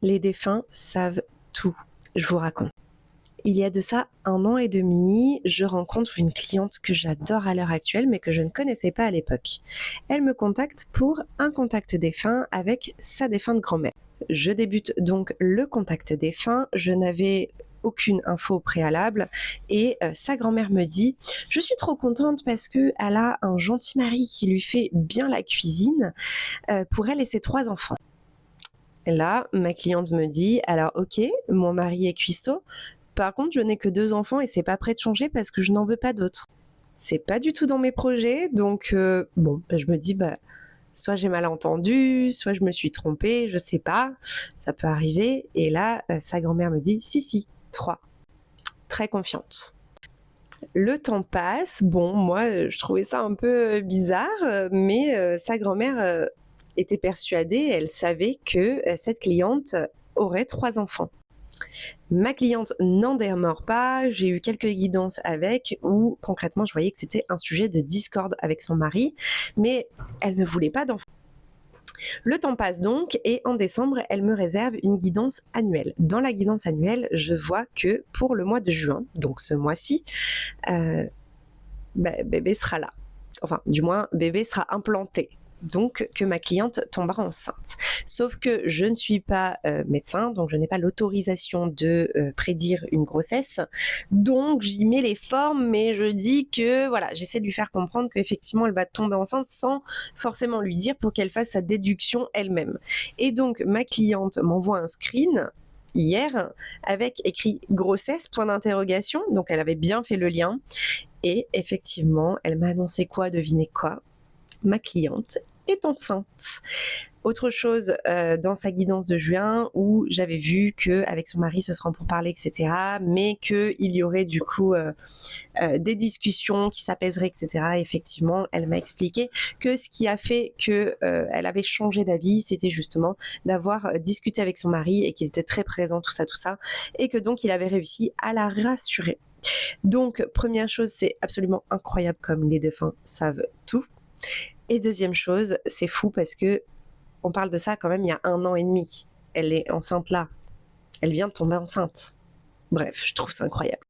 Les défunts savent tout, je vous raconte. Il y a de ça 1 an et demi, je rencontre une cliente que j'adore à l'heure actuelle, mais que je ne connaissais pas à l'époque. Elle me contacte pour un contact défunt avec sa défunte grand-mère. Je débute donc le contact défunt, je n'avais aucune info au préalable et sa grand-mère me dit « Je suis trop contente parce qu'elle a un gentil mari qui lui fait bien la cuisine pour elle et ses 3 enfants. » Là, ma cliente me dit « Alors ok, mon mari est cuistot, par contre je n'ai que 2 enfants et c'est pas prêt de changer parce que je n'en veux pas d'autres. C'est pas du tout dans mes projets, donc je me dis soit j'ai mal entendu, soit je me suis trompée, je sais pas, ça peut arriver. » Et là, sa grand-mère me dit « Si, 3. » Très confiante. Le temps passe, bon, moi, je trouvais ça un peu bizarre, mais sa grand-mère était persuadée, elle savait que cette cliente aurait 3 enfants. Ma cliente n'en démord pas, j'ai eu quelques guidances avec, où concrètement, je voyais que c'était un sujet de discorde avec son mari, mais elle ne voulait pas d'enfants. Le temps passe donc et en décembre, elle me réserve une guidance annuelle. Dans la guidance annuelle, je vois que pour le mois de juin, donc ce mois-ci, bébé sera là. Enfin, du moins, bébé sera implanté. Donc, que ma cliente tombera enceinte. Sauf que je ne suis pas médecin, donc je n'ai pas l'autorisation de prédire une grossesse. Donc, j'y mets les formes, mais je dis que, voilà, j'essaie de lui faire comprendre qu'effectivement, elle va tomber enceinte sans forcément lui dire pour qu'elle fasse sa déduction elle-même. Et donc, ma cliente m'envoie un screen hier avec écrit grossesse, point d'interrogation. Donc, elle avait bien fait le lien. Et effectivement, elle m'a annoncé quoi, devinez quoi? Ma cliente est enceinte. Autre chose dans sa guidance de juin où j'avais vu qu'avec son mari ce sera pour parler, etc. Mais qu'il y aurait du coup des discussions qui s'apaiseraient, etc. Effectivement, elle m'a expliqué que ce qui a fait qu'elle avait changé d'avis, c'était justement d'avoir discuté avec son mari et qu'il était très présent, tout ça, et que donc il avait réussi à la rassurer. Donc, première chose, c'est absolument incroyable comme les défunts savent tout. Et deuxième chose, c'est fou parce que on parle de ça quand même il y a 1 an et demi. Elle est enceinte là. Elle vient de tomber enceinte. Bref, je trouve ça incroyable.